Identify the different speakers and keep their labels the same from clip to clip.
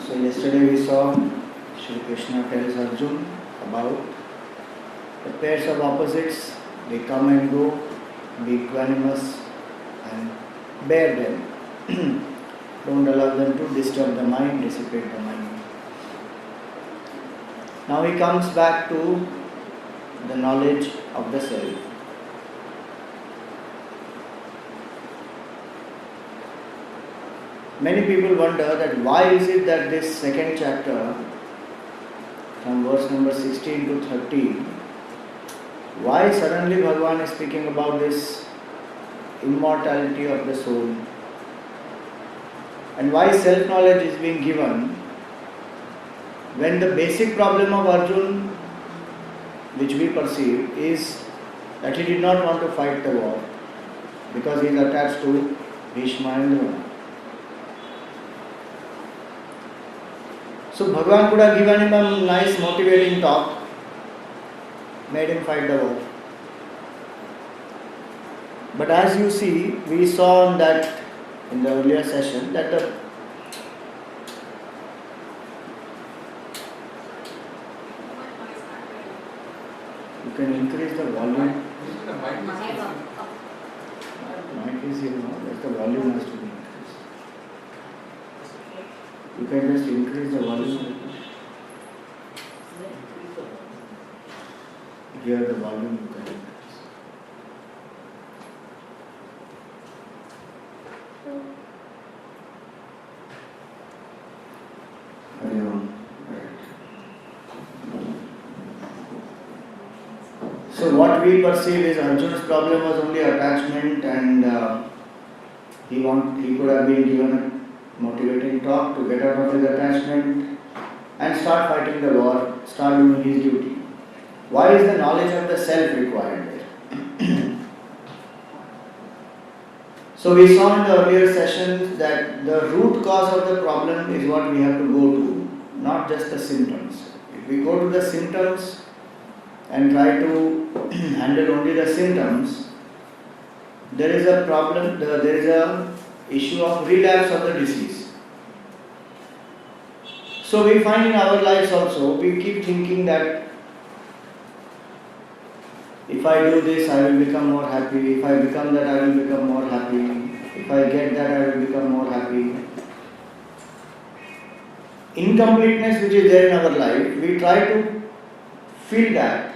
Speaker 1: So yesterday we saw Shri Krishna tells Arjun about the pairs of opposites. They come and go, be equanimous and bear them. Don't allow them to disturb the mind, dissipate the mind. Now he comes back to the knowledge of the self. Many people wonder that why is it that this second chapter, from verse number 16 to 30, why suddenly Bhagavan is speaking about this immortality of the soul, and why self-knowledge is being given when the basic problem of Arjun, which we perceive, is that he did not want to fight the war because he is attached to Bhishma and Drona. So Bhagavan could have given him a nice motivating talk, made him fight the war. But as you see, we saw that in the earlier session that you can increase the volume. Mic is here now, but the volume has to be increased. You can just increase the volume. Here the volume you can increase. So what we perceive is Arjuna's problem was only attachment and He could have been given a motivating talk to get out of his attachment and start fighting the war, start doing his duty. Why is the knowledge of the self required there? So we saw in the earlier sessions that the root cause of the problem is what we have to go to, not just the symptoms. If we go to the symptoms and try to handle only the symptoms, there is a problem, there is a issue of relapse of the disease. So we find in our lives also, we keep thinking that if I do this, I will become more happy. If I become that, I will become more happy. If I get that, I will become more happy. Incompleteness which is there in our life, we try to fill that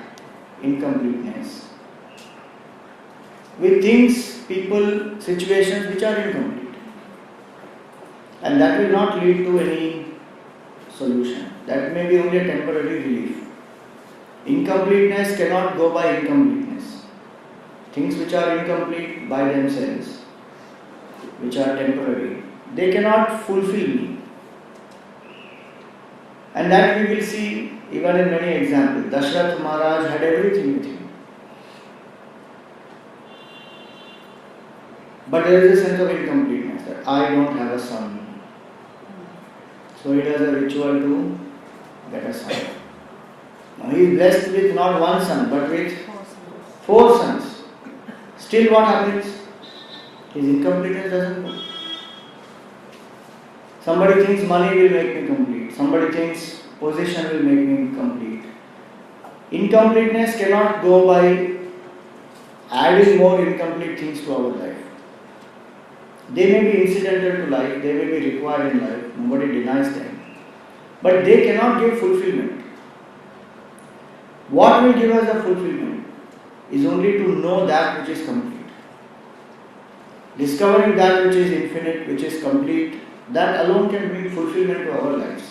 Speaker 1: incompleteness with things, people, situations which are incomplete. And that will not lead to any solution. That may be only a temporary relief. Incompleteness cannot go by incompleteness. Things which are incomplete by themselves, which are temporary, they cannot fulfill me. And that we will see even in many examples. Dashrath Maharaj had everything with him. But there is a sense of incompleteness that I don't have a son. So he does a ritual to get a son. Now he is blessed with not one son but with 4 sons. Still what happens? His incompleteness doesn't go. Somebody thinks money will make me complete. Somebody thinks position will make me complete. Incompleteness cannot go by adding more incomplete things to our life. They may be incidental to life, they may be required in life, nobody denies them. But they cannot give fulfillment. What will give us the fulfillment is only to know that which is complete. Discovering that which is infinite, which is complete, that alone can bring fulfillment to our lives.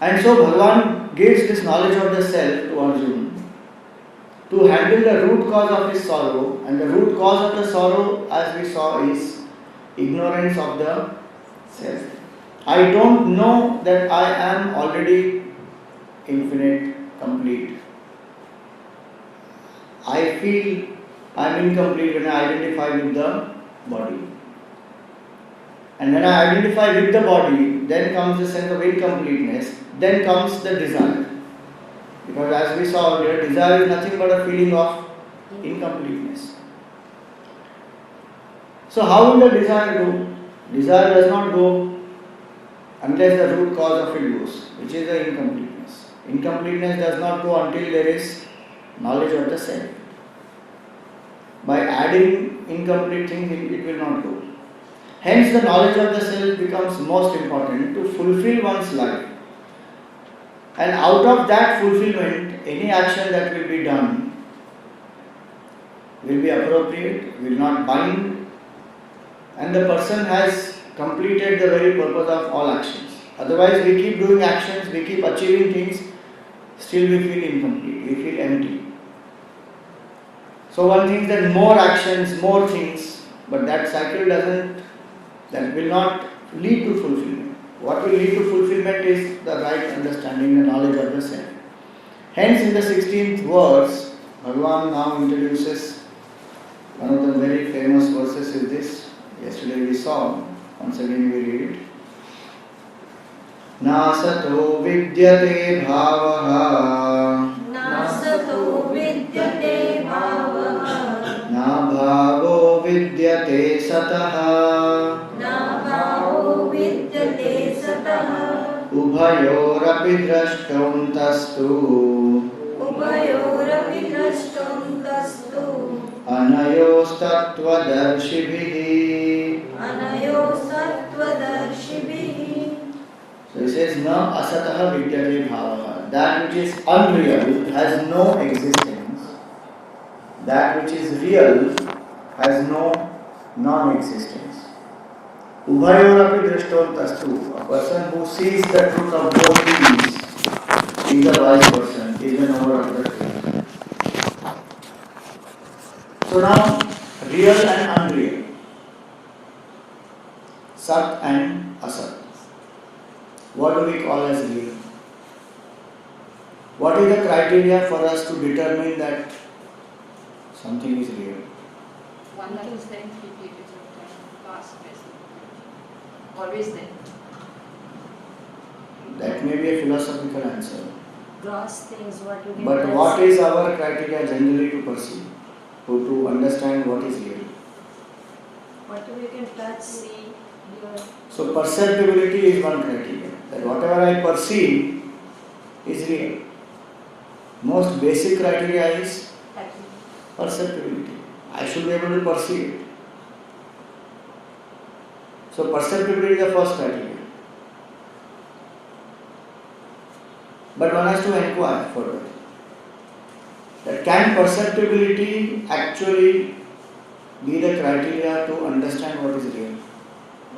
Speaker 1: And so Bhagavan gives this knowledge of the self to Arjuna to handle the root cause of his sorrow, and the root cause of the sorrow, as we saw, is ignorance of the self. I don't know that I am already infinite, complete. I feel I am incomplete when I identify with the body. And when I identify with the body, then comes the sense of incompleteness, then comes the desire. Because as we saw earlier, desire is nothing but a feeling of incompleteness. So how will the desire go? Desire does not go unless the root cause of it goes, which is the incompleteness. Incompleteness does not go until there is knowledge of the self. By adding incomplete things, it will not go. Hence the knowledge of the self becomes most important to fulfill one's life. And out of that fulfillment, any action that will be done will be appropriate, will not bind, and the person has completed the very purpose of all actions. Otherwise, we keep doing actions, we keep achieving things, still we feel incomplete, we feel empty. So one thinks that more actions, more things, but that cycle that will not lead to fulfillment. What will lead to fulfillment is the right understanding, the knowledge of the self. Hence in the 16th verse, Bhagavan now introduces one of the very famous verses is this. Yesterday we saw, once again we read it. Nasato vidyate bhavaha
Speaker 2: Nasato vidyate bhavaha
Speaker 1: Na bhavo vidyate sataha
Speaker 2: Na bhavo vidyate sataha
Speaker 1: Ubhayorapi drashtam tastu
Speaker 2: Ubhayorapi drashtam tastu
Speaker 1: Anayos tattvadarshibhihi.
Speaker 2: Anayos tattvadarshibhihi.
Speaker 1: So he says, Na asataha vidyate bhavaha. That which is unreal has no existence. That which is real has no non-existence. Ubhayorapi drashtam tastu. A person who sees the truth of both these is a wise person, is an knower of the truth. So now, real and unreal. Sat and Asat. What do we call as real? What is the criteria for us to determine that something is real?
Speaker 3: One that is then repeated sometime, past, present. Always then.
Speaker 1: That may be a philosophical answer.
Speaker 2: Gross things, what you can
Speaker 1: But
Speaker 2: touch.
Speaker 1: what is our criteria generally to perceive? To understand what is real?
Speaker 2: What you can touch, see, hear.
Speaker 1: So perceptibility is one criteria. That whatever I perceive is real. Most basic criteria is perceptibility. I should be able to perceive it. So perceptibility is the first criteria. But one has to inquire further. That can perceptibility actually be the criteria to understand what is real?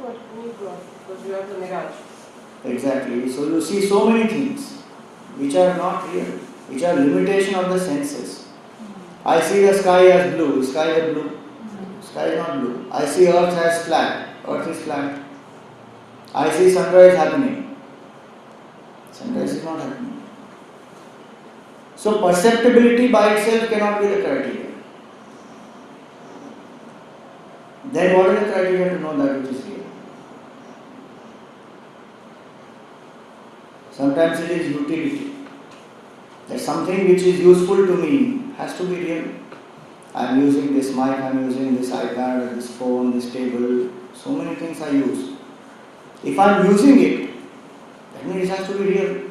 Speaker 3: What? Because you have the mirage.
Speaker 1: Exactly. So you see so many things which are not real, which are limitation of the senses. I see the sky as blue, sky is blue, sky is not blue. I see earth as flat, earth is flat. I see sunrise happening, sunrise is not happening. So perceptibility by itself cannot be the criteria. Then what is the criteria to know that which is real? Sometimes it is utility. That something which is useful to me has to be real. I am using this mic, I am using this iPad, this phone, this table, so many things I use. If I am using it, that means it has to be real.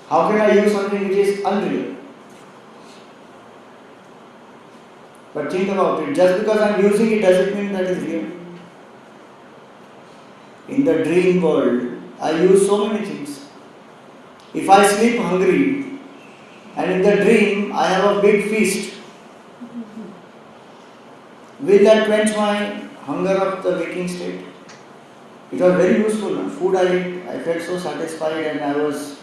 Speaker 1: How can I use something which is unreal? But think about it, just because I am using it doesn't mean that is real. In the dream world, I use so many things. If I sleep hungry, and in the dream I have a big feast, will that quench my hunger of the waking state? It was very useful. No? Food I ate, I felt so satisfied and I was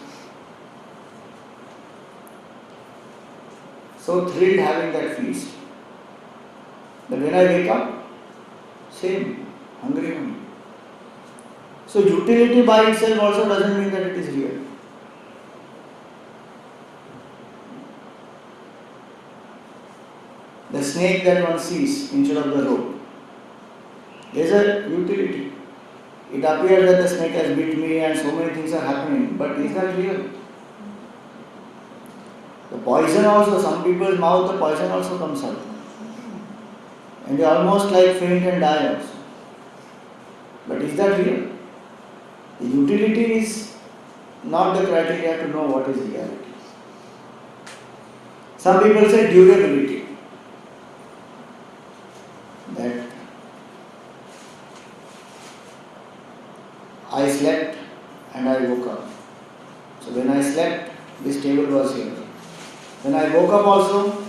Speaker 1: so thrilled having that feast. But when I wake up, same, hungry only. So utility by itself also doesn't mean that it is real. The snake that one sees instead of the rope, there is a utility. It appears that the snake has bit me and so many things are happening, but is that real? The poison also, some people's mouth the poison also comes out. And they almost like faint and die also. But is that real? The utility is not the criteria to know what is reality. Some people say durability. That I slept and I woke up. So when I slept, this table was here. When I woke up also,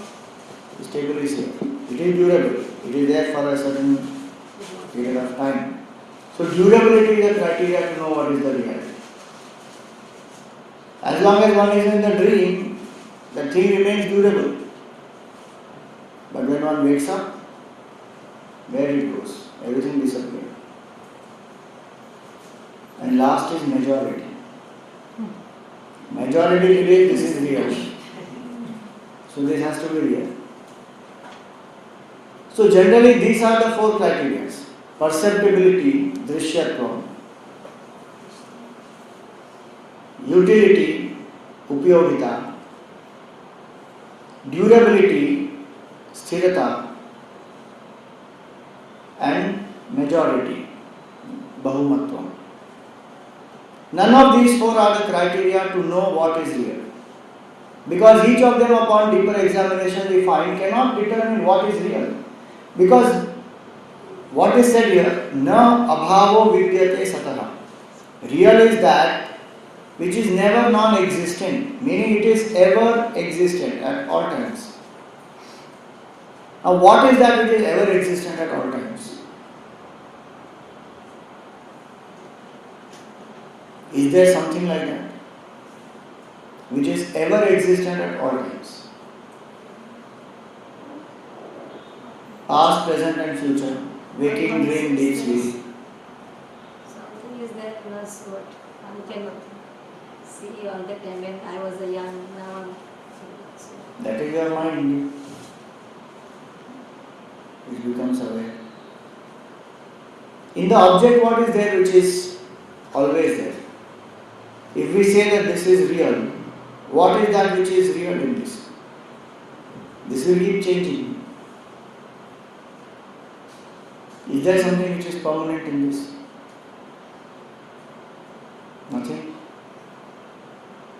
Speaker 1: this table is here. It is durable. It is there for a certain period of time. So durability is the criteria to know what is the reality. As long as one is in the dream, the thing remains durable. But when one wakes up, where it goes? Everything disappears. And last is majority. Majority believes this is real. So this has to be real. So generally these are the four criteria. Perceptibility, drishyatvam. Utility, upyogita. Durability, sthirata. And majority, bahumatvam. None of these four are the criteria to know what is real. Because each of them upon deeper examination we find cannot determine what is real. Because what is said here, na abhavo vidyate sataha. Real is that which is never non-existent, meaning it is ever existent at all times. Now what is that which is ever existent at all times? Is there something like that? Which is ever existent at all times? Past, present and future, waking, dream, deep sleep.
Speaker 2: That's what you can see all the time when I was a young now. So,
Speaker 1: That is your mind. It becomes aware. In the object, what is there which is always there? If we say that this is real, what is that which is real in this? This will keep changing. Is there something which is permanent in this? Nothing.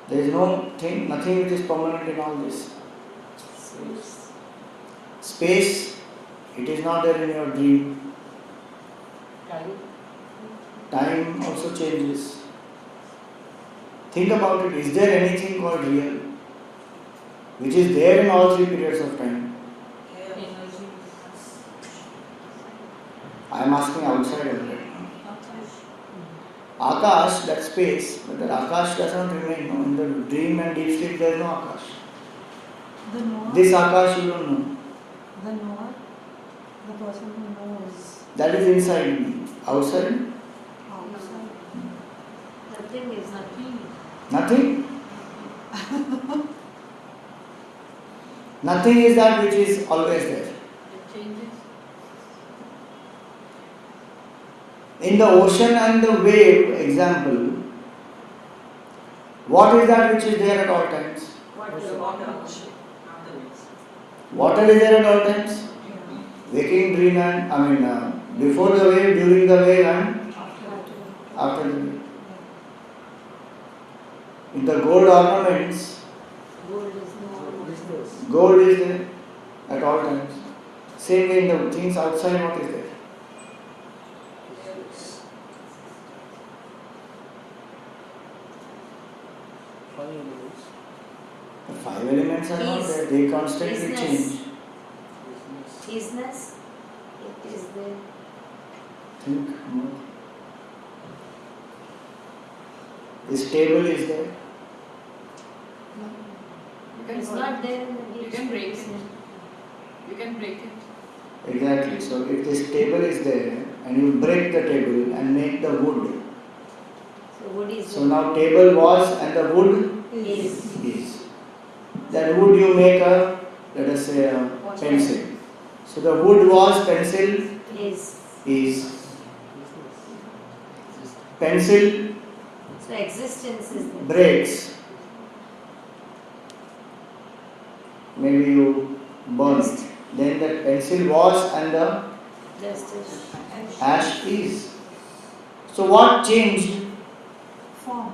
Speaker 1: There is nothing which is permanent in all this. Space, it is not there in your dream. Time also changes. Think about it. Is there anything called real which is there in all three periods of time? I am asking outside of it. Akash, that space, but that Akash does not remain. No? In the dream and deep sleep, there is no Akash.
Speaker 4: The knower,
Speaker 1: This Akash you don't know.
Speaker 4: the knower, the person who knows
Speaker 1: That is inside me. Outside,
Speaker 4: outside.
Speaker 2: nothing is nothing.
Speaker 1: nothing. Nothing is that which is always there.
Speaker 3: It changes.
Speaker 1: In the ocean and the wave example, what is that which is there at all times?
Speaker 2: What
Speaker 1: Water is there at all times. Waking, dream and, before the wave, during the wave and after the wave. In the gold ornaments,
Speaker 2: gold is no.
Speaker 1: gold is there at all times. Same way in the things outside, what is there? The five elements are not there, they constantly
Speaker 2: Business.
Speaker 1: change.
Speaker 2: Business, it is there.
Speaker 1: Think more. This table is there.
Speaker 3: You can
Speaker 2: It's
Speaker 3: hold
Speaker 2: not
Speaker 3: it.
Speaker 2: there in the
Speaker 3: You can break it. You can break it.
Speaker 1: Exactly. So if this table is there and you break the table and make the wood.
Speaker 2: So wood is
Speaker 1: So now table was and the wood
Speaker 2: is.
Speaker 1: is. That wood you make let us say a pencil. So the wood was, pencil is. Pencil
Speaker 2: So existence is there.
Speaker 1: breaks. Maybe you burnt. Then the pencil was and the
Speaker 2: Just as
Speaker 1: ash is. So what changed?
Speaker 4: Form.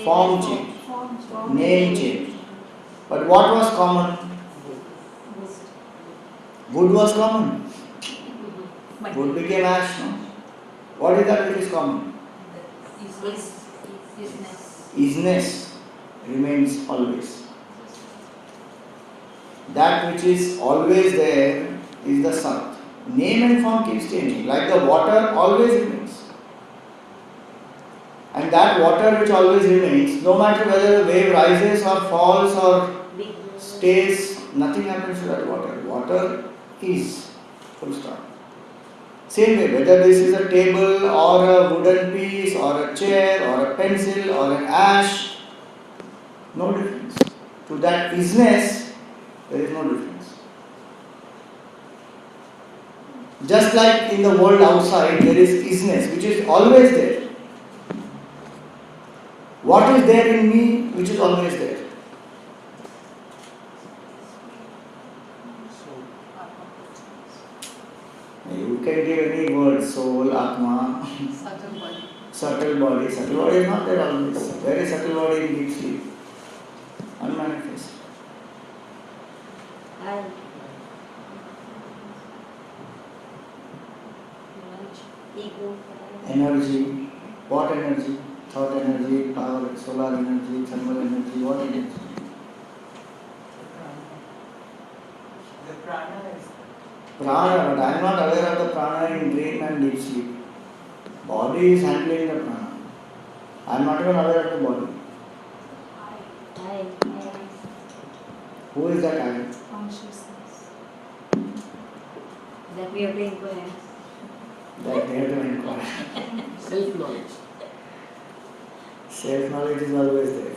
Speaker 1: Form changed.
Speaker 4: Form.
Speaker 1: Name changed. But what was common? Wood was common. Wood became ash. No? What is that which is common?
Speaker 2: Isness.
Speaker 1: Isness remains always. That which is always there is the Sat. Name and form keeps changing. Like the water always remains. And that water which always remains, no matter whether the wave rises or falls or
Speaker 2: Big
Speaker 1: stays, nothing happens to that water. Water is. Full stop. Same way, whether this is a table or a wooden piece or a chair or a pencil or an ash, no difference. To that isness, there is no difference. Just like in the world outside, there is isness, which is always there. What is there in me, which is always there? You can give any word, soul, Atma,
Speaker 3: Subtle body.
Speaker 1: subtle body. Subtle body is not there always. Very subtle body in deep sleep. Unmanifest.
Speaker 2: and ego.
Speaker 1: Energy. What energy? Thought energy, power, solar energy, thermal energy, what energy?
Speaker 5: The prana is
Speaker 1: Prana, but I am not aware of the prana in dream and deep sleep. Body is handling the prana. I am not even aware of the body.
Speaker 2: I.
Speaker 1: Who is that I?
Speaker 4: Consciousness.
Speaker 2: That we have to inquire.
Speaker 1: That we have to inquire.
Speaker 5: self-knowledge.
Speaker 1: Self-knowledge is always there.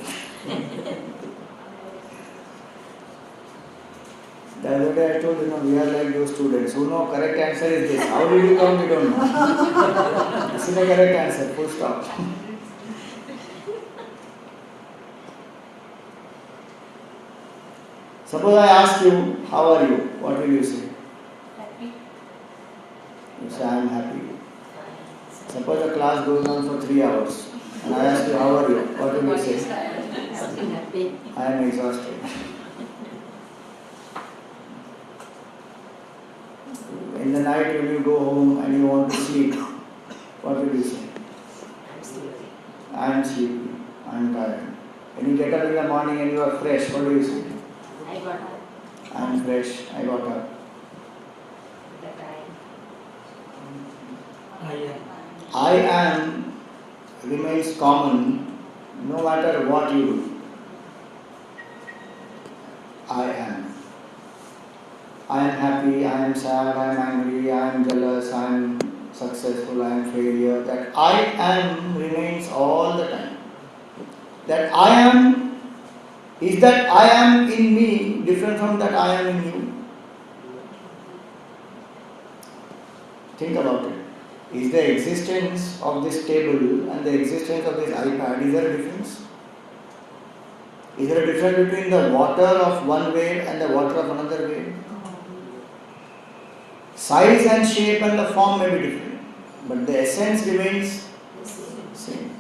Speaker 1: The other day I told we are like those students who know correct answer is this. How did you count? You don't know. This is the correct answer. Full stop. Suppose I ask you, how are you? What will you say?
Speaker 2: Happy.
Speaker 1: You say, I am happy. Suppose the class goes on for 3 hours and I ask you, how are you? What will you say?
Speaker 2: Happy.
Speaker 1: I am exhausted. In the night when you go home and you want to sleep, what will you say?
Speaker 2: I'm sleepy.
Speaker 1: I am sleepy. I am tired. When you get up in the morning and you are fresh, what do you say?
Speaker 2: I got up.
Speaker 1: I am fresh. I got up.
Speaker 2: That
Speaker 5: I am.
Speaker 1: I am remains common no matter what you do. I am. I am happy, I am sad, I am angry, I am jealous, I am successful, I am failure. That I am remains all the time. That I am, is that I am in me different from that I am in you? Think about it. Is the existence of this table and the existence of this iPad, is there a difference? Is there a difference between the water of one wave and the water of another wave? Size and shape and the form may be different, but the essence remains same.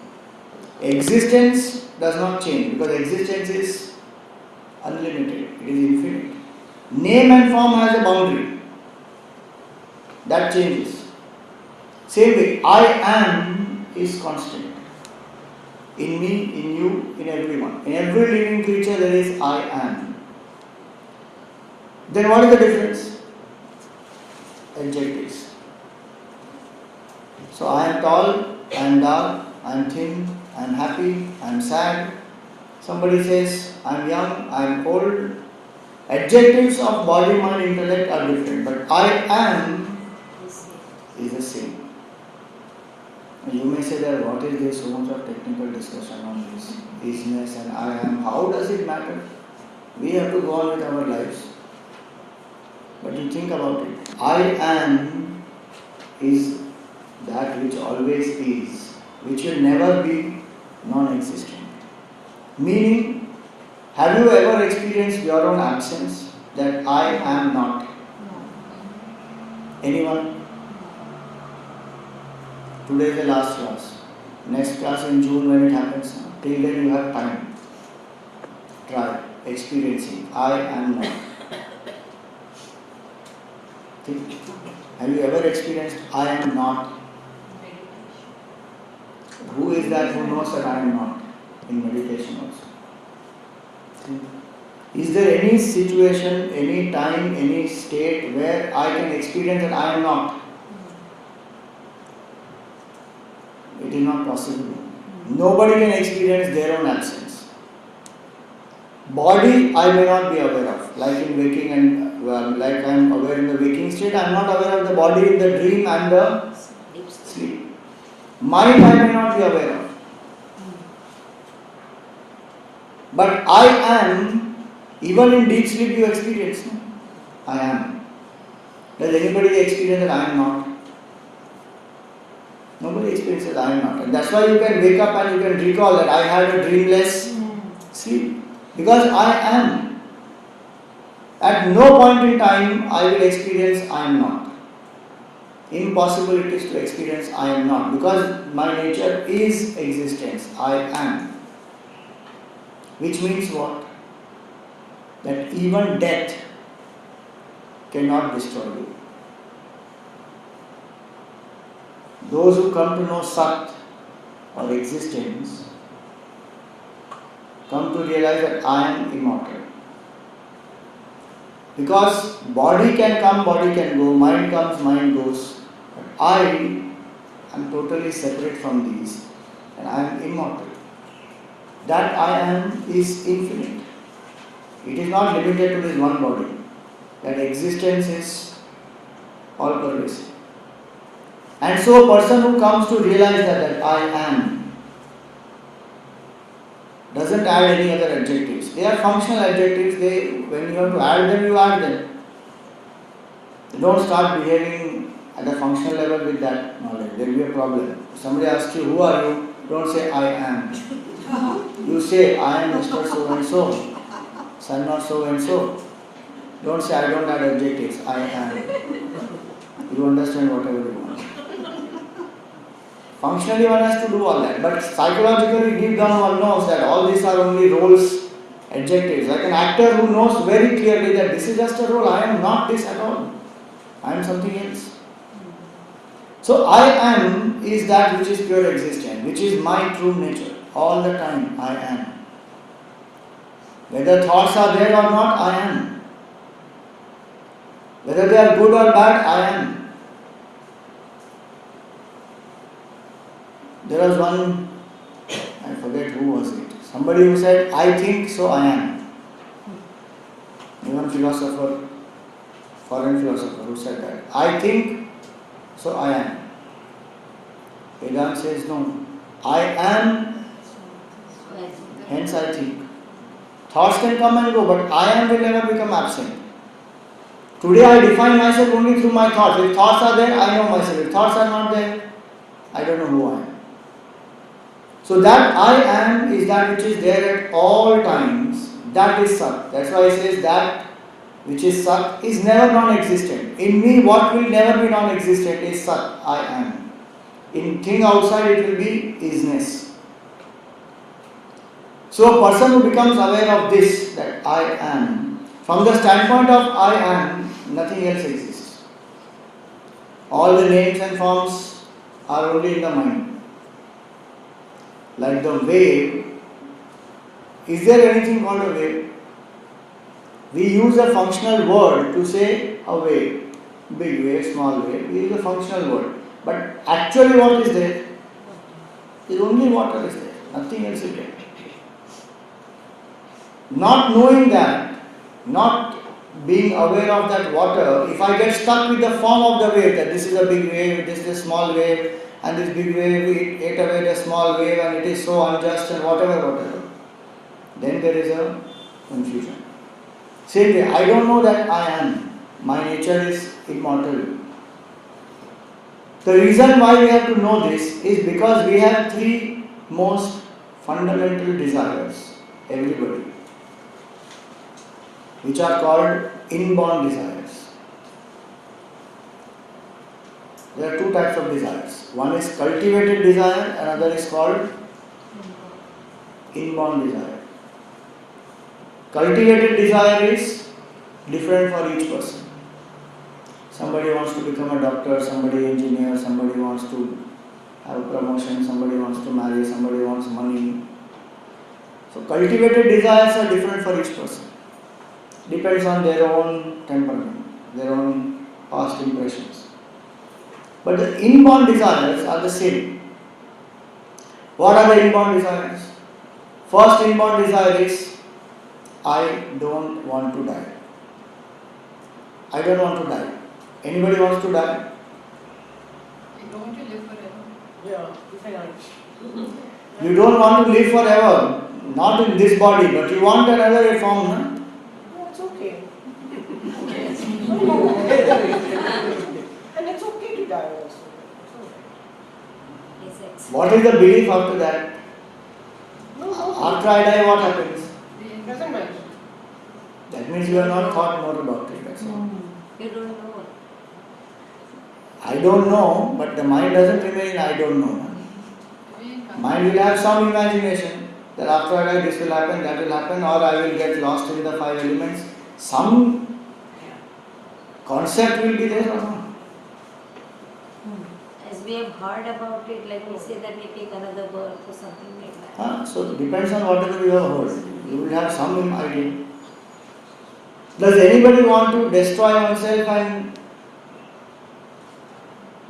Speaker 1: Existence does not change because existence is unlimited, it is infinite. Name and form has a boundary that changes. Same way, I am is constant. In me, in you, in everyone. In every living creature there is I am. Then what is the difference? Adjectives. So I am tall, I am dark, I am thin, I am happy, I am sad. Somebody says I am young, I am old. Adjectives of body, mind, intellect are different, but I am is the same. You may say that what is there so much of technical discussion on this isness and I am, how does it matter? We have to go on with our lives. But you think about it. I am is that which always is, which will never be non-existent. Meaning, have you ever experienced your own absence? That I am not? Anyone? Today is the last class. Next class in June when it happens. Till then you have time. Try experiencing. I am not. Think. Have you ever experienced I am not? Who is that who knows that I am not? In meditation also. Think. Is there any situation, any time, any state where I can experience that I am not? It is not possible. Nobody can experience their own absence. Body I may not be aware of. Like in waking and like I am aware in the waking state, I am not aware of the body in the dream and the sleep. Mind I may not be aware of. But I am, even in deep sleep you experience. No? I am. Does anybody experience that I am not? Nobody experiences I am not. And that's why you can wake up and you can recall that I had a dreamless sleep. Because I am. At no point in time I will experience I am not. Impossible it is to experience I am not. Because my nature is existence. I am. Which means what? That even death cannot destroy you. Those who come to know Sat or existence come to realize that I am immortal. Because body can come, body can go, mind comes, mind goes. But I am totally separate from these and I am immortal. That I am is infinite. It is not limited to this one body. That existence is all pervasive. And so a person who comes to realize that I am doesn't add any other adjectives. They are functional adjectives. When you have to add them, you add them. You don't start behaving at a functional level with that knowledge. There will be a problem. If somebody asks you, who are you? Don't say, I am. You say, I am Mr. So and so, son or so and so. Don't say, I don't add adjectives. I am. You understand whatever you want. Functionally, one has to do all that. But psychologically, deep down, one knows that all these are only roles, adjectives. Like an actor who knows very clearly that this is just a role. I am not this at all. I am something else. So I am is that which is pure existence, which is my true nature. All the time I am. Whether thoughts are there or not, I am. Whether they are good or bad, I am. There was one, I forget who was it. Somebody who said, I think, so I am. One philosopher, foreign philosopher who said that. I think, so I am. Vedanta says no. I am, hence I think. Thoughts can come and go, but I am will never become absent. Today I define myself only through my thoughts. If thoughts are there, I know myself. If thoughts are not there, I don't know who I am. So that I am is that which is there at all times. That is Sat. That's why he says that which is Sat is never non-existent. In me, what will never be non-existent is Sat. I am. In thing outside, it will be isness. So a person who becomes aware of this, that I am, from the standpoint of I am, nothing else exists. All the names and forms are only in the mind. Like the wave, is there anything called a wave? We use a functional word to say a wave. Big wave, small wave. We use a functional word. But actually what is there? Is only water is there. Nothing else is there. Not knowing that, not being aware of that water, if I get stuck with the form of the wave, that this is a big wave, this is a small wave, and this big wave ate away the small wave and it is so unjust and whatever, then there is a confusion. Same way, I don't know that I am. My nature is immortal. The reason why we have to know this is because we have three most fundamental desires, everybody, which are called inborn desires. There are two types of desires. One is cultivated desire, another is called inborn desire. Cultivated desire is different for each person. Somebody wants to become a doctor, somebody engineer, somebody wants to have a promotion, somebody wants to marry, somebody wants money. So cultivated desires are different for each person. Depends on their own temperament, their own past impressions. But the inborn desires are the same. What are the inborn desires? First inborn desire is, I don't want to die. I don't want to die. Anybody wants to die?
Speaker 3: You don't want to live forever.
Speaker 4: Yeah, if I like.
Speaker 1: You don't want to live forever, not in this body, but you want another form, no?
Speaker 4: No, it's okay. And it's okay to die also. It's okay.
Speaker 2: Yes, yes.
Speaker 1: What is the belief after that?
Speaker 4: No,
Speaker 1: After I die, what happens?
Speaker 4: doesn't matter.
Speaker 1: That means you have not thought more about it. That's all.
Speaker 2: You don't know.
Speaker 1: I don't know, but the mind doesn't remain in I don't know. Mind will have some imagination that after I die this will happen, that will happen, or I will get lost in the five elements. Some concept will be there or not.
Speaker 2: As we have heard about it, like we say that we take another birth or something like that.
Speaker 1: So it depends on whatever you have heard. You will have some idea. Does anybody want to destroy oneself and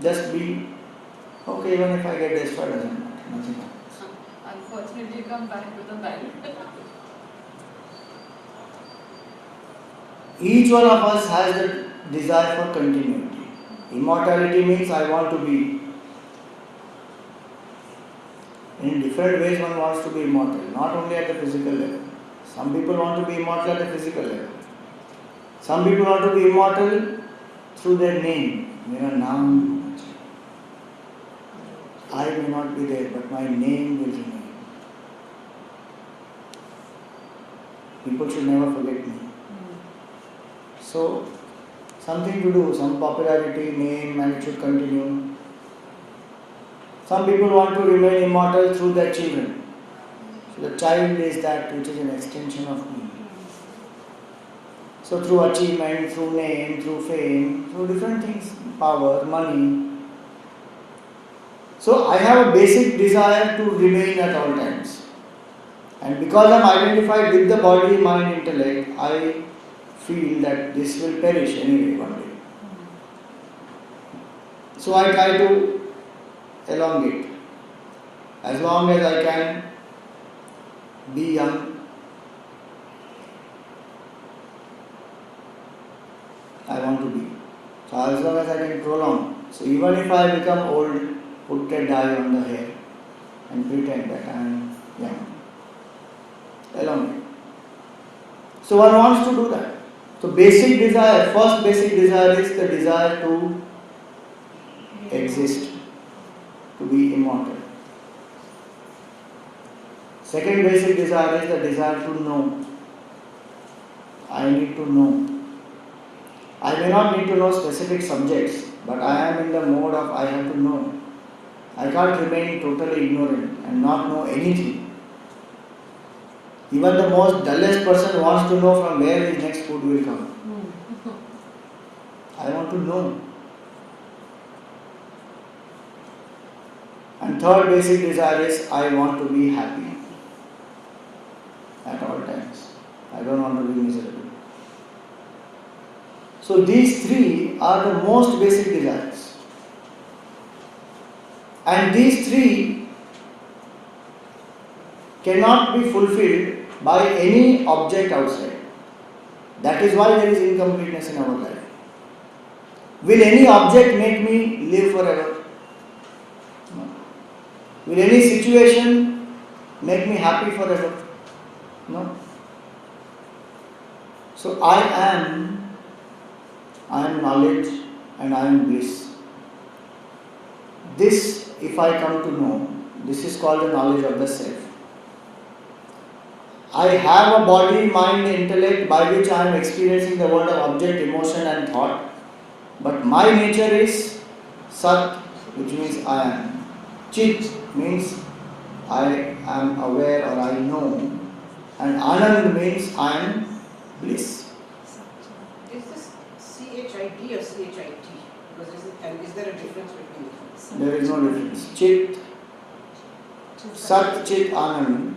Speaker 1: just be okay, even if I get destroyed, doesn't matter, nothing happens.
Speaker 3: Unfortunately, you come back with a bang.
Speaker 1: Each one of us has the desire for continuity. Immortality means I want to be. In different ways one wants to be immortal, not only at the physical level. Some people want to be immortal at the physical level. Some people want to be immortal through their name. Naam. I may not be there, but my name will remain. People should never forget me. So, something to do, some popularity, name, and it should continue. Some people want to remain immortal through their children. So the child is that which is an extension of me. So through achievement, through name, through fame, through different things, power, money. So I have a basic desire to remain at all times. And because I am identified with the body, mind, intellect, I feel that this will perish anyway one day. So I try to elongate. As long as I can be young, I want to be. So as long as I can prolong. So even if I become old, put a dye on the hair and pretend that I am young. Elongate. So one wants to do that. So basic desire, first basic desire is the desire to exist, to be immortal. Second basic desire is the desire to know. I need to know. I may not need to know specific subjects, but I am in the mode of I have to know. I can't remain totally ignorant and not know anything. Even the most dullest person wants to know from where his next food will come. I want to know. And third basic desire is I want to be happy at all times. I don't want to be miserable. So these three are the most basic desires. And these three cannot be fulfilled by any object outside. That is why there is incompleteness in our life. Will any object make me live forever? No. Will any situation make me happy forever? No. So I am knowledge and I am bliss. This, if I come to know, this is called the knowledge of the self. I have a body, mind, intellect by which I am experiencing the world of object, emotion and thought. But my nature is Sat, which means I am. Chit means I am aware or I know. And Anand means I am bliss.
Speaker 4: Is this CHIT or CHIT? Because is there a difference between the two?
Speaker 1: There is no difference. Chit, Sat, Chit, Anand.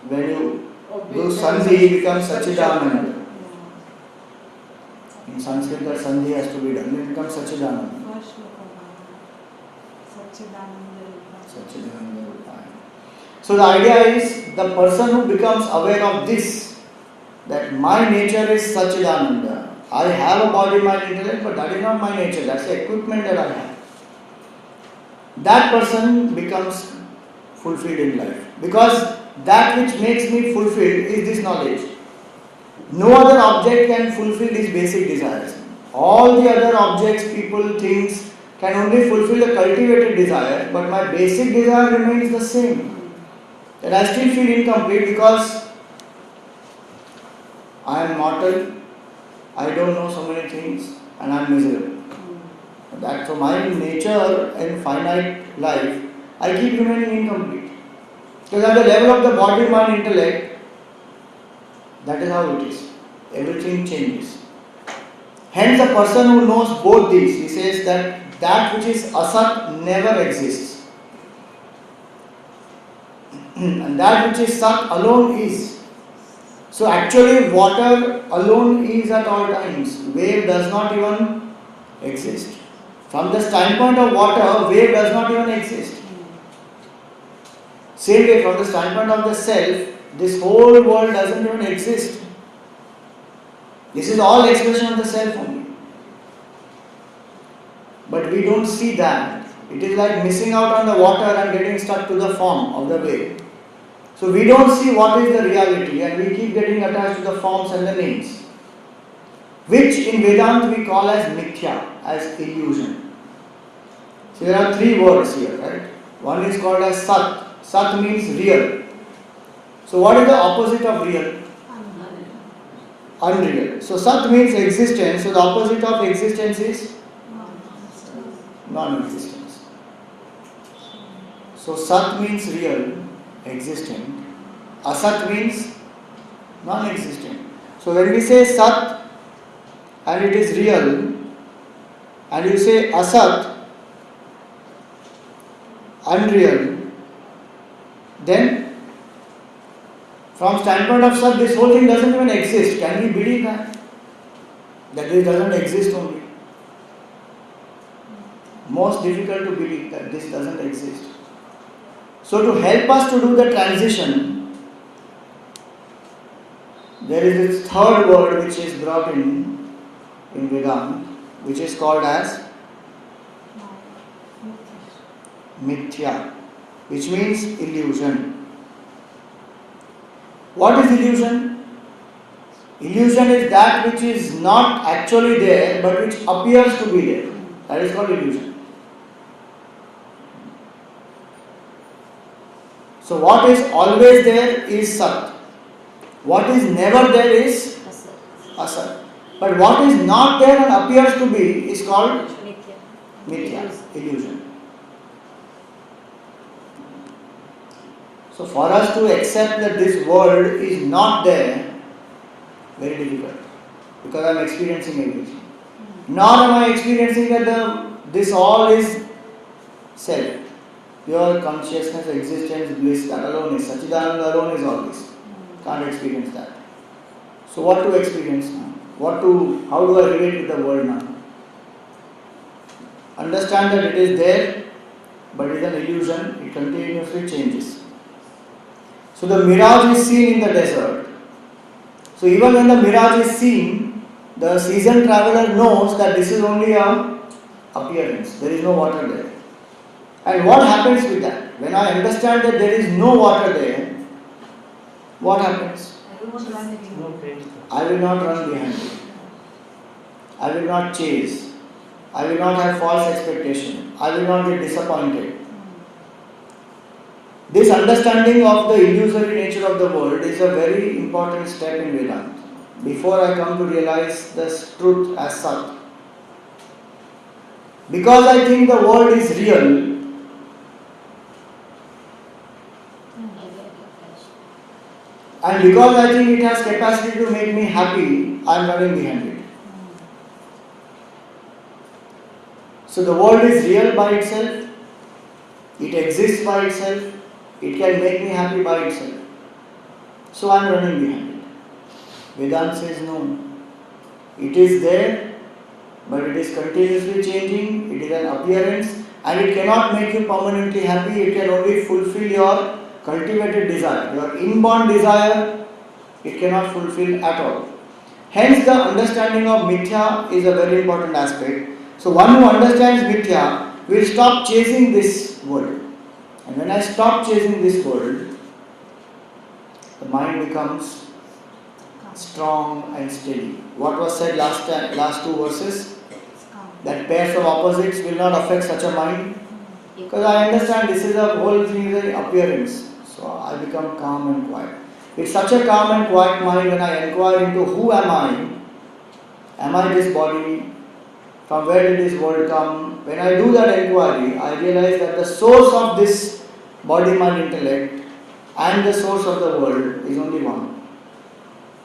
Speaker 1: When you do Sandhi, becomes Sachidananda. In Sanskrit, the Sandhi has to be done. It becomes Sachidananda. Sachidananda Rupaya. So the idea is the person who becomes aware of this, that my nature is Sachidananda. I have a body, mind, intellect, but that is not my nature. That's the equipment that I have. That person becomes fulfilled in life. Because that which makes me fulfilled is this knowledge. No other object can fulfill these basic desires. All the other objects, people, things can only fulfill the cultivated desire, but my basic desire remains the same. That I still feel incomplete because I am mortal, I don't know so many things, and I am miserable. That's so my nature in finite life, I keep remaining incomplete. Because at the level of the body, mind, intellect, that is how it is. Everything changes. Hence, a person who knows both these, he says that which is asat never exists. And that which is sat alone is. So actually, water alone is at all times. Wave does not even exist. From the standpoint of water, wave does not even exist. Same way, from the standpoint of the self, this whole world doesn't even exist. This is all expression of the self only. But we don't see that It is like missing out on the water and getting stuck to the form of the wave. So we don't see what is the reality and we keep getting attached to the forms and the names, which in Vedanta we call as mithya, as illusion. So there are three words here, right? One is called as sat. Sat means real. So what is the opposite of real? Unreal. So sat means existence. So the opposite of existence is non-existence. So sat means real, existent. Asat means non-existent. So when we say sat and it is real, and you say asat, unreal, then from standpoint of sat, this whole thing doesn't even exist. Can we believe that? That this doesn't exist only. Most difficult to believe that this doesn't exist. So to help us to do the transition, there is this third word which is brought in Vedanta, which is called as mithya, which means illusion. What is illusion? Illusion is that which is not actually there but which appears to be there. That is called illusion. So what is always there is sat. What is never there is asat. But what is not there and appears to be is called mithya, illusion. So for us to accept that this world is not there, very difficult, because I am experiencing everything. Nor am I experiencing that this all is self. Pure consciousness, existence, bliss, that alone is. Sachidananda alone is all this. Can't experience that. So what to experience now? How do I relate with the world now? Understand that it is there, but it is an illusion, it continuously changes. So the mirage is seen in the desert. So even when the mirage is seen, the seasoned traveler knows that this is only an appearance. There is no water there. And what happens with that? When I understand that there is no water there, what happens? I will not run behind it. I will not chase. I will not have false expectation. I will not get disappointed. This understanding of the illusory nature of the world is a very important step in Vedanta. Before I come to realize the truth as Sat. Because I think the world is real, and because I think it has capacity to make me happy, I am running behind it. So the world is real by itself, it exists by itself, it can make me happy by itself. So I am running behind it. Vedanta says no. It is there, but it is continuously changing, it is an appearance, and it cannot make you permanently happy, it can only fulfill your cultivated desire. Your inborn desire, it cannot fulfill at all. Hence the understanding of mithya is a very important aspect. So one who understands mithya will stop chasing this world. And when I stop chasing this world, the mind becomes strong and steady. What was said last two verses? That pairs of opposites will not affect such a mind. Because I understand this is a whole thing is an appearance. So I become calm and quiet. It's such a calm and quiet mind when I inquire into who am I? Am I this body? From where did this world come? When I do that inquiry, I realize that the source of this body, mind, intellect and the source of the world is only one.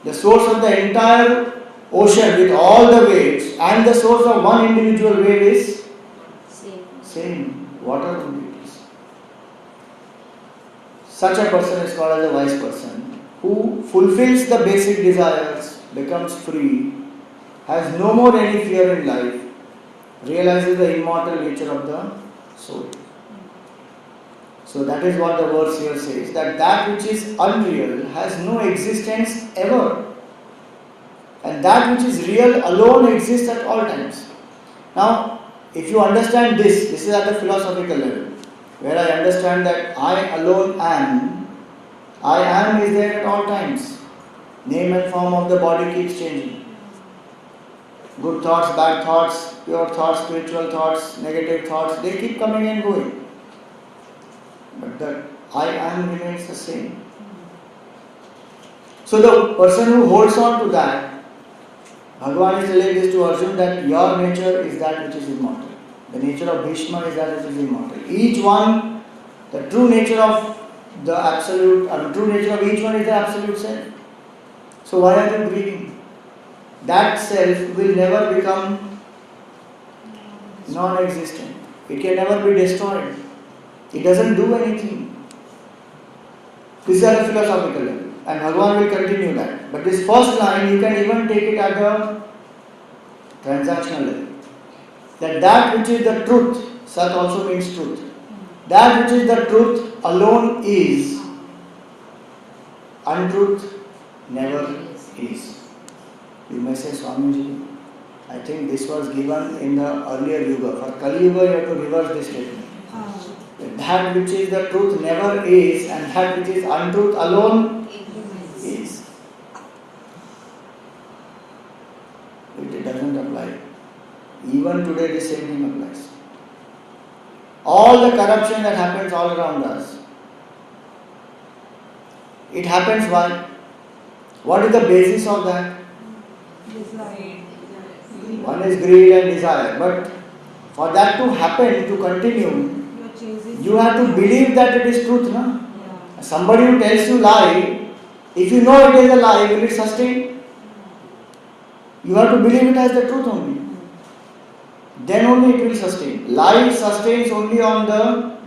Speaker 1: The source of the entire ocean with all the waves and the source of one individual wave is same. Water only it is. Such a person is called as a wise person who fulfills the basic desires, becomes free, has no more any fear in life, realizes the immortal nature of the soul. So that is what the verse here says, that which is unreal has no existence ever. And that which is real alone exists at all times. Now, if you understand this is at the philosophical level, where I understand that I alone am. I am is there at all times. Name and form of the body keeps changing. Good thoughts, bad thoughts, pure thoughts, spiritual thoughts, negative thoughts, they keep coming and going. But the I am remains the same. So the person who holds on to that, Bhagavan is telling this to Arjuna that your nature is that which is immortal. The nature of Bhishma is that which is immortal. Each one, the true nature of the absolute, true nature of each one is the absolute self. So why are you grieving? That self will never become non-existent. It can never be destroyed. It doesn't do anything. This is at a philosophical level. And Bhagavan will continue that. But this first line, you can even take it at a transactional level. That which is the truth, Sat also means truth. That which is the truth alone is. Untruth never is. You may say, Swamiji, I think this was given in the earlier Yuga. For Kali Yuga, you have to reverse this statement. That which is the truth never is, and that which is untruth alone is. It doesn't apply. Even today, the same thing applies. All the corruption that happens all around us, it happens why? What is the basis of that? One is greed and desire. But for that to happen, to continue, you have to believe that it is truth, no? Somebody who tells you lie, if you know it is a lie, will it sustain? You have to believe it as the truth only. Then only it will sustain. Lie sustains only on the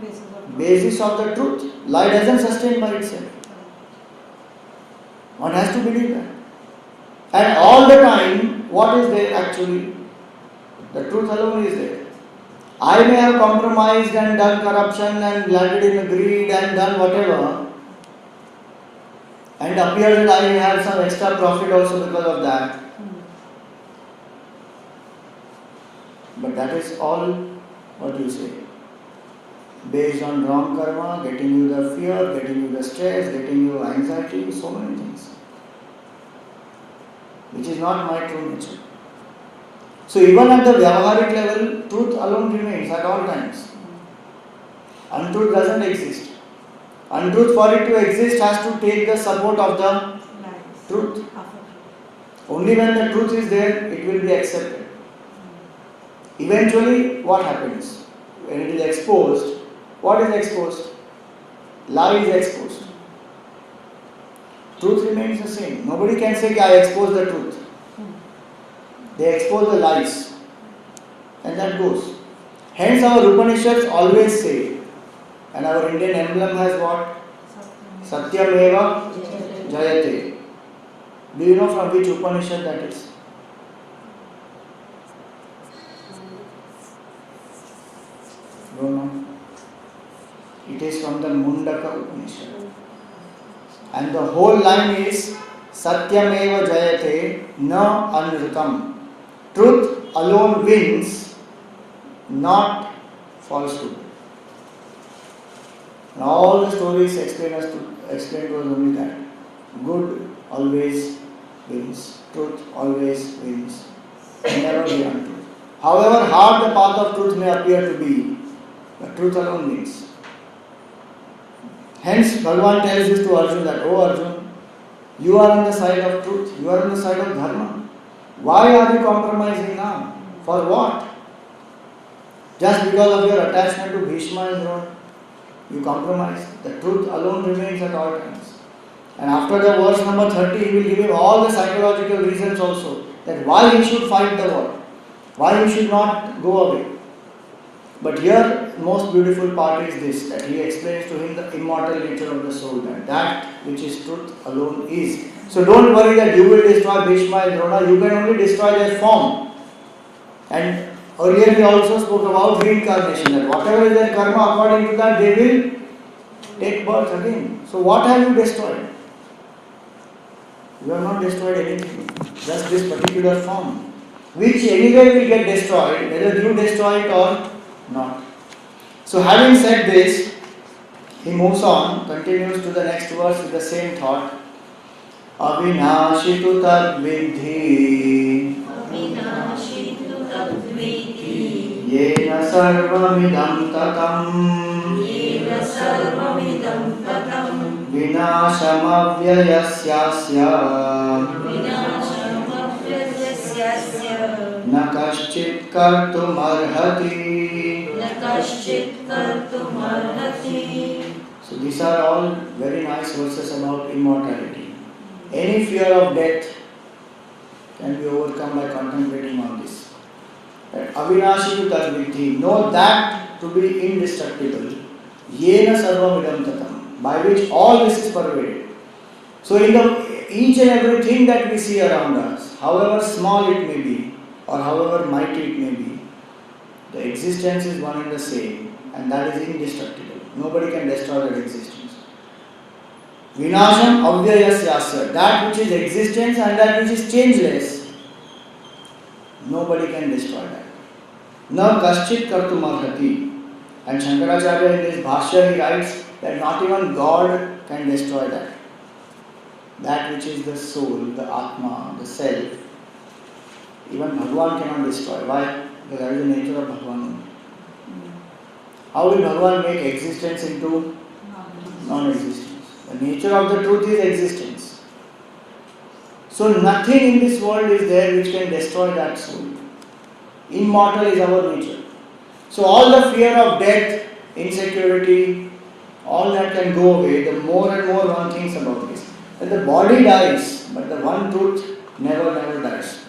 Speaker 1: basis of the truth. Lie doesn't sustain by itself. One has to believe that. And all the time, what is there actually? The truth alone is there. I may have compromised and done corruption and landed in greed and done whatever, and appears that I have some extra profit also because of that. But that is all, what you say, based on wrong karma, getting you the fear, getting you the stress, getting you anxiety, so many things, which is not my true nature. So even at the Vyavaharic level, truth alone remains at all times. Untruth doesn't exist. Untruth, for it to exist, has to take the support of the truth. Only when the truth is there, it will be accepted. Eventually, what happens? When it is exposed, what is exposed? Lie is exposed. Truth remains the same. Nobody can say, I expose the truth. They expose the lies. And that goes. Hence our Upanishads always say, and our Indian emblem has what? Satyameva Jayate. Do you know from which Upanishad that is? Don't know. It is from the Mundaka Upanishad. And the whole line is Satyameva Jayate Na Anrutam. Truth alone wins, not falsehood. And all the stories explain to us only that. Good always wins. Truth always wins. Never be untruth. However hard the path of truth may appear to be, the truth alone wins. Hence, Bhagavan tells this to Arjuna that, oh Arjuna, you are on the side of truth, you are on the side of dharma. Why are you compromising now? For what? Just because of your attachment to Bhishma and Drona, you compromise. The truth alone remains at all times. And after the verse number 30, he will give him all the psychological reasons also, that why he should fight the war, why he should not go away. But here, most beautiful part is this, that he explains to him the immortal nature of the soul, that which is truth alone is. So don't worry that you will destroy Bhishma and Drona, you can only destroy their form. And earlier we also spoke about reincarnation, that whatever is their karma, according to that they will take birth again. So what have you destroyed? You have not destroyed anything, just this particular form. which anyway will get destroyed, whether you destroy it or not. So having said this, he moves on, continues to the next verse with the same thought. Avinashi tu tad vidhi
Speaker 2: Avinashi tu tadviti
Speaker 1: yena sarvamidam tatam
Speaker 2: yena sarvamidam tatam
Speaker 1: vinashamavyayasyasya
Speaker 2: vinashamavyasyasya
Speaker 1: na kaschit kartum arhati.
Speaker 2: na kaschit kartum arhati.
Speaker 1: So these are all very nice verses about immortality. Any fear of death can be overcome by contemplating on this. Avinashi tu tadvidhi, know that to be indestructible. Yena sarvamidam tatam, by which all this is pervaded. So in each and everything that we see around us, however small it may be or however mighty it may be, the existence is one and the same, and that is indestructible. Nobody can destroy that existence. Vinasham avyayasya, that which is existence and that which is changeless, nobody can destroy that. Na kaschit kartum arhati. And Shankaracharya in this Bhashya he writes that not even God can destroy that. That which is the soul, the Atma, the self, even Bhagavan cannot destroy. Why? Because that is the nature of Bhagavan only. How will Bhagavan make existence into non-existence? The nature of the truth is existence. So nothing in this world is there which can destroy that soul. Immortal is our nature. So all the fear of death, insecurity, all that can go away the more and more one thinks about this. That the body dies, but the one truth never dies.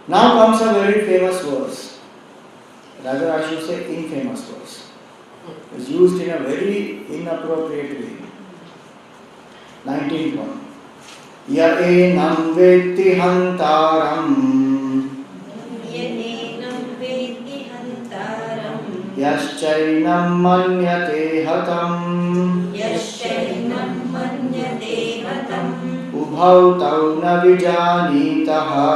Speaker 1: Now comes a very famous verse. Rather I should say infamous verse. It's used in a very inappropriate way. 19th one. Ya enam vetti hantaram
Speaker 2: Yenenam veti hantaram
Speaker 1: yaschainam manyate hatam
Speaker 2: yashainam manyate hatam
Speaker 1: ubhau tau na vijanitaha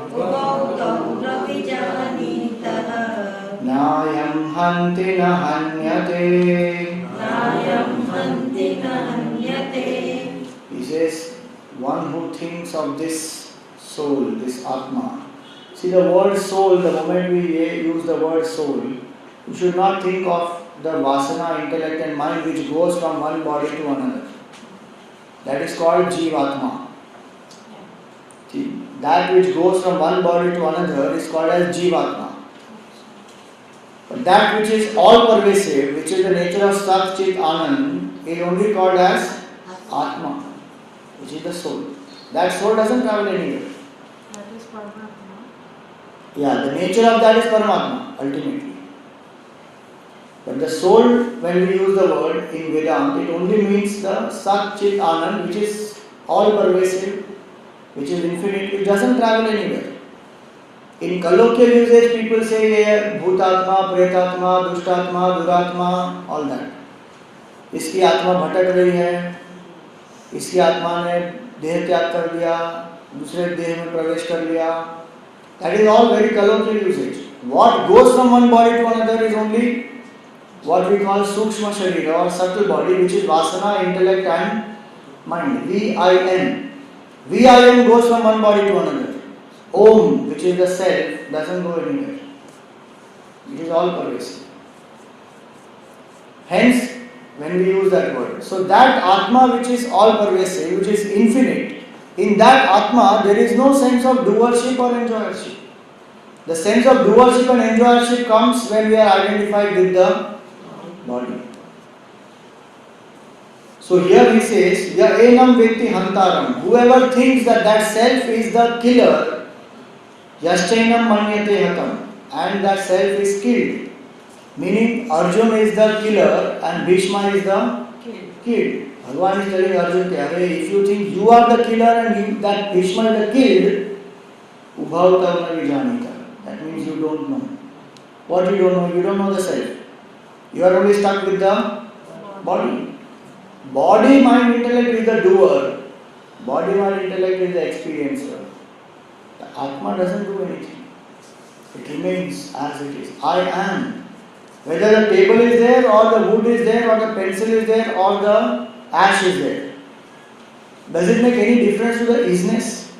Speaker 2: ubhau tau na vijanitaha
Speaker 1: nayam hanti na hanyate.
Speaker 2: nayam hanti na hanyate.
Speaker 1: He says, one who thinks of this soul, this Atma. See, the word soul, the moment we use the word soul, you should not think of the vasana, intellect and mind which goes from one body to another. That is called Jivatma. See, that which goes from one body to another is called as Jivatma. But that which is all pervasive, which is the nature of Sat Chit Anand, is only called as Atma, which is the soul. That soul doesn't travel anywhere.
Speaker 3: That is Paramatma.
Speaker 1: Yeah, the nature of that is Paramatma, ultimately. But the soul, when we use the word in Vedanta, it only means the Sat Chit Anand, which is all pervasive, which is infinite. It doesn't travel anywhere. In colloquial usage, people say Bhutatma, Pretatma, Dushtatma, Duratma, all that. इसकी आत्मा भटक रही है, इसकी आत्मा ने देह त्याग कर दिया, दूसरे देह में प्रवेश कर लिया. That is all very colloquial usage. What goes from one body to another is only what we call Sukshma Sharira or subtle body, which is Vasana, intellect and mind. VIN. VIN goes from one body to another. Om, which is the self, doesn't go anywhere. It is all pervasive. Hence, when we use that word. So that Atma which is all pervasive, which is infinite, in that Atma there is no sense of doership or enjoyership. The sense of doership and enjoyership comes when we are identified with the body. So here he says, Ya enam vetti hantaram. Whoever thinks that self is the killer, Yaschainam manyate hatam, and that self is killed. Meaning Arjuna is the killer and Bhishma is the killed. Bhagavan is telling Arjuna, if you think you are the killer and that Bhishma is the killed, ubhav tavna vijanita. That means you don't know. What you don't know? You don't know the self. You are only stuck with the body. Body, mind, intellect is the doer. Body, mind, intellect is the experiencer. The Atma doesn't do anything. It remains as it is. I am. Whether the table is there, or the wood is there, or the pencil is there, or the ash is there. Does it make any difference to the isness?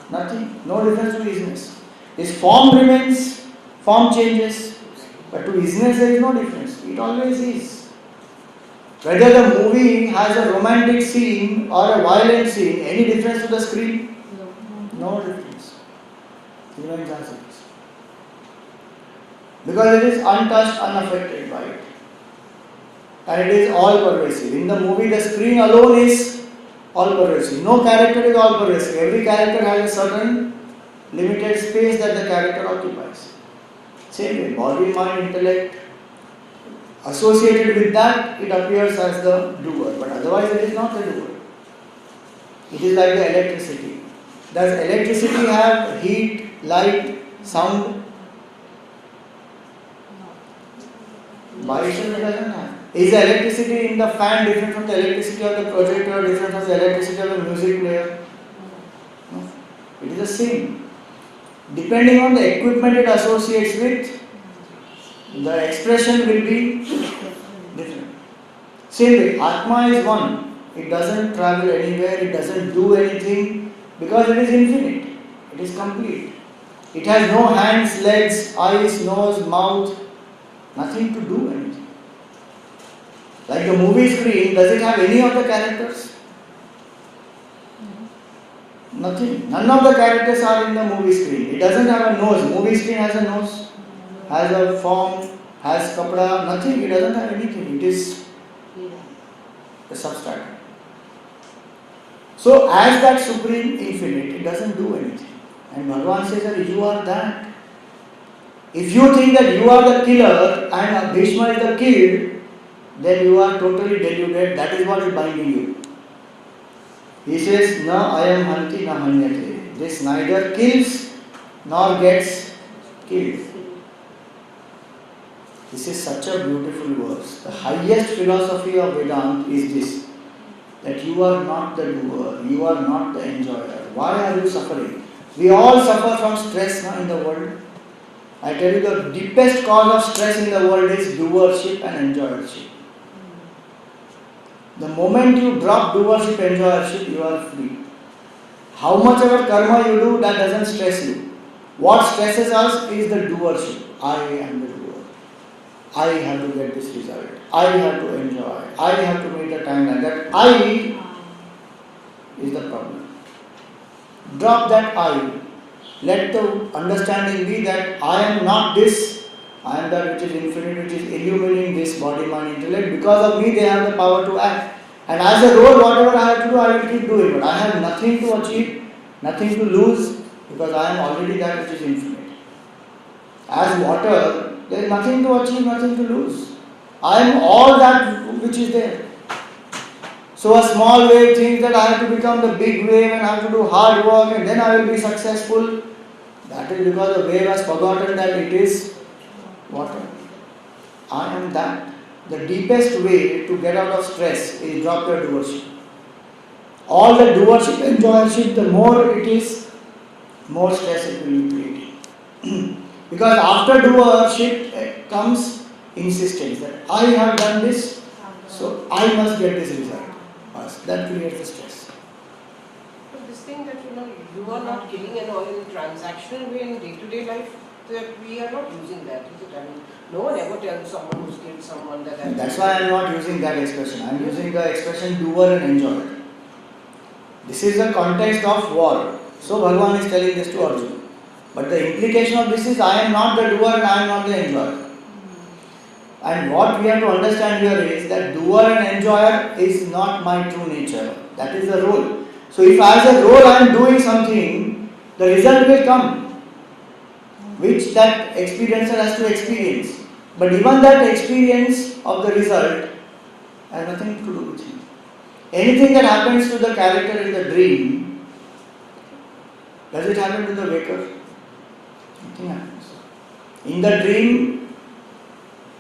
Speaker 1: Nothing. No difference to isness. Its form remains, form changes, but to isness there is no difference. It always is. Whether the movie has a romantic scene or a violent scene, any difference to the screen? No difference. It remains as it is. Because it is untouched, unaffected by it. And it is all pervasive. In the movie, the screen alone is all pervasive. No character is all pervasive. Every character has a certain limited space that the character occupies. Same way, body, mind, intellect, associated with that, it appears as the doer. But otherwise, it is not the doer. It is like the electricity. Does electricity have heat, light, sound? By itself it doesn't have. Is the electricity in the fan different from the electricity of the projector, different from the electricity of the music player? No. It is the same. Depending on the equipment it associates with, the expression will be different. Same way, Atma is one. It doesn't travel anywhere, it doesn't do anything because it is infinite. It is complete. It has no hands, legs, eyes, nose, mouth, nothing to do anything. Like the movie screen, does it have any of the characters? Nothing. None of the characters are in the movie screen. It doesn't have a nose. Movie screen has a nose, has a form, has kapda, nothing. It doesn't have anything. It is a substratum. So, as that supreme infinite, it doesn't do anything. And Bhagavan says that you are that. If you think that you are the killer and Bhishma is the killed, then you are totally deluded. That is what is binding you. He says, Na ayam hanti na hanyate. This neither kills nor gets killed. This is such a beautiful verse. The highest philosophy of Vedanta is this, that you are not the doer, you are not the enjoyer. Why are you suffering? We all suffer from stress in the world. I tell you, the deepest cause of stress in the world is doership and enjoyership. The moment you drop doership, enjoyership, you are free. How much ever karma you do, that doesn't stress you. What stresses us is the doership. I am the doer. I have to get this result. I have to enjoy. I have to meet a timeline. That I is the problem. Drop that I. Let the understanding be that I am not this. I am that which is infinite, which is illuminating this body, mind, intellect. Because of me, they have the power to act. And as a role, whatever I have to do, I will keep doing. But I have nothing to achieve, nothing to lose, because I am already that which is infinite. As water, there is nothing to achieve, nothing to lose. I am all that which is there. So a small wave thinks that I have to become the big wave and I have to do hard work and then I will be successful. That is because the wave has forgotten that it is water. I am that. The deepest way to get out of stress is drop your doership. All the doership, enjoyership, the more it is, more stress it will be creating. Because after doership comes insistence that I have done this, so I must get this result. That creates the stress.
Speaker 4: But this thing that you are not killing an oil in transactional way in day-to-day life, that we are not using that, is it? I mean, no one ever tells someone who's killed someone that.
Speaker 1: That's why I am not using that expression. I am using the expression doer and enjoyer. This is the context of war. So Bhagavan is telling this to Arjuna. But the implication of this is I am not the doer and I am not the enjoyer. And what we have to understand here is that doer and enjoyer is not my true nature. That is the role. So if as a role I am doing something, the result will come, which that experiencer has to experience. But even that experience of the result has nothing to do with him. Anything that happens to the character in the dream, does it happen to the waker? Nothing happens. In the dream,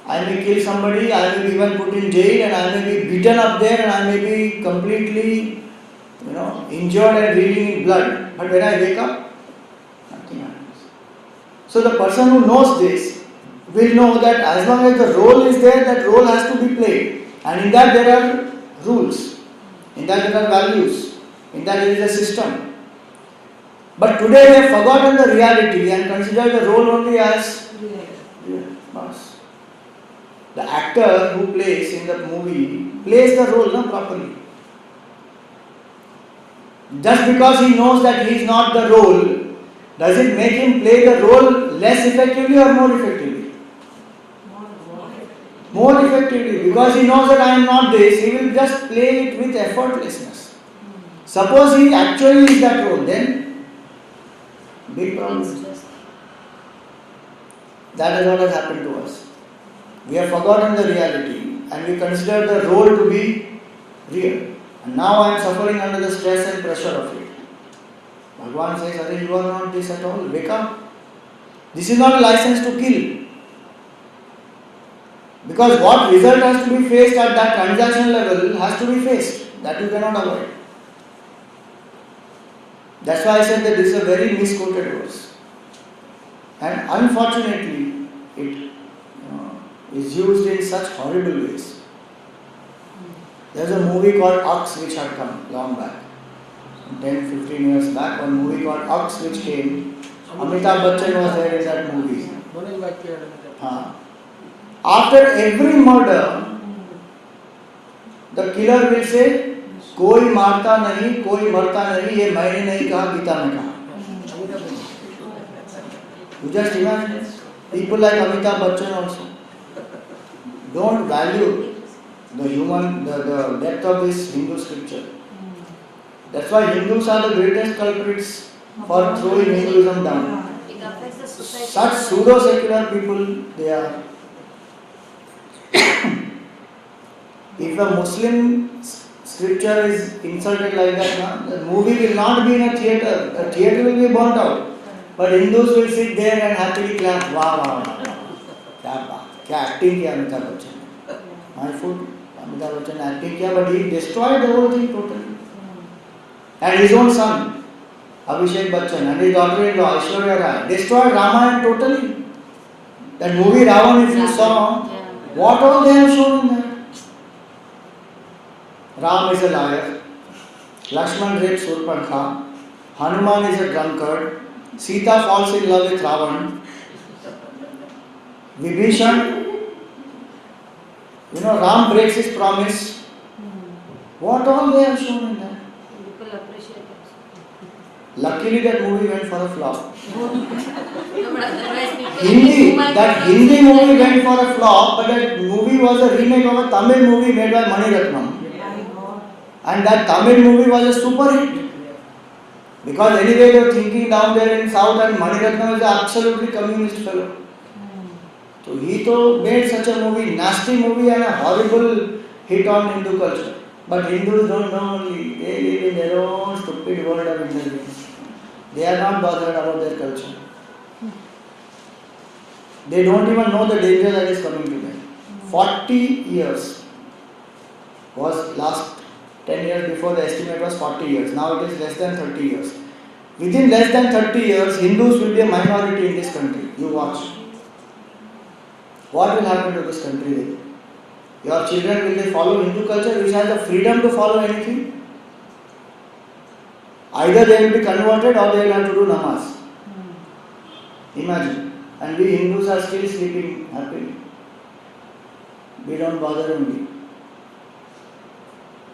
Speaker 1: I may kill somebody, I may be even put in jail and I may be beaten up there and I may be completely, injured and reeling in blood. But when I wake up, So the person who knows this will know that as long as the role is there, that role has to be played. And in that there are rules, in that there are values, in that there is a system. But today we have forgotten the reality and consider the role only as real. Bas. The actor who plays in the movie plays the role properly. Just because he knows that he is not the role, does it make him play the role less effectively or more effectively? More effectively. Because he knows that I am not this, he will just play it with effortlessness. Suppose he actually is that role, then big problem. That is what has happened to us. We have forgotten the reality and we consider the role to be real. And now I am suffering under the stress and pressure of it. Bhagavan says, Arey, you are not this at all. Wake up. This is not a license to kill. Because what result has to be faced at that transaction level has to be faced. That you cannot avoid. That's why I said that this is a very misquoted verse. And unfortunately, it is used in such horrible ways. There's a movie called Ux which had come long back. 10-15 years back, one movie called Ux which came. Amitabh Bachchan was there in that movie. After every murder, the killer will say, कोई मारता नहीं, कोई मरता नहीं, ये मैंने नहीं कहा, गीता ने कहा. You just imagine people like Amitabh Bachchan also don't value the human, the depth of this Hindu scripture. That's why Hindus are the greatest culprits for throwing Hinduism down.
Speaker 2: It affects the society.
Speaker 1: Such pseudo-secular people they are. If a Muslim scripture is insulted like that, the movie will not be in a theatre. The theatre will be burnt out. But Hindus will sit there and happily clap. Wow, wow, wow. Kya acting kiya Amitabh Bachchan. My food, Amitabh Bachchan acting kiya, but he destroyed the whole thing totally. And his own son, Abhishek Bachchan, and his daughter-in-law, Aishwarya Rai, destroyed Ramayana totally. That movie Ravan, if you saw, what all they have shown in that? Ram is a liar, Lakshman rapes Surpankha, Hanuman is a drunkard, Sita falls in love with Ravan, Vibhishan, Ram breaks his promise. What all they have shown in that?
Speaker 2: People appreciate it.
Speaker 1: Luckily that movie went for a flop.
Speaker 2: No, but otherwise people
Speaker 1: Hindi movie went for a flop, but that movie was a remake of a Tamil movie made by Mani Ratnam. And that Tamil movie was a super hit. Because anyway they were thinking down there in South and Mani Ratnam is an absolutely communist fellow. So he made such a movie, nasty movie and a horrible hit on Hindu culture. But Hindus don't know only, they live in their own stupid world of intelligence. They are not bothered about their culture. They don't even know the danger that is coming to them. 40 years was last 10 years before the estimate was 40 years. Now it is less than 30 years. Within less than 30 years, Hindus will be a minority in this country. You watch. What will happen to this country then? Your children, will they follow Hindu culture which has the freedom to follow anything? Either they will be converted or they will have to do namaz. Imagine. And we Hindus are still sleeping happily. We don't bother only.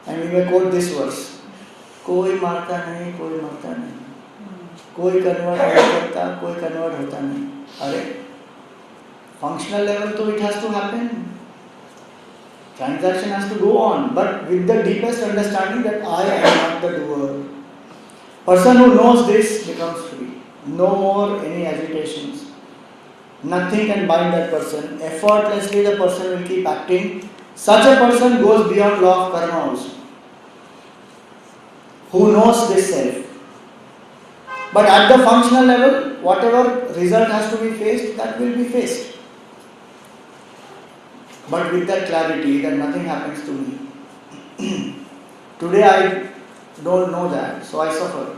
Speaker 1: And we may quote this verse. कोई मारता नहीं, कोई मरता नहीं. कोई convert नहीं करता, कोई convert होता नहीं. अरे, functional level तो it has to happen. Transaction has to go on, but with the deepest understanding that I am not the doer. Person who knows this becomes free. No more any agitations. Nothing can bind that person. Effortlessly the person will keep acting. Such a person goes beyond law of karma also. Who knows this self. But at the functional level, whatever result has to be faced, that will be faced. But with that clarity that nothing happens to me. Today I don't know that, so I suffer.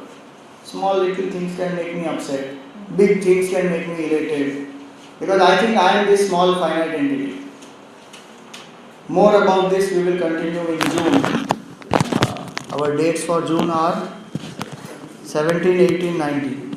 Speaker 1: Small little things can make me upset. big things can make me elated. Because I think I am this small finite entity. More about this we will continue in June. Our dates for June are 17, 18, 19.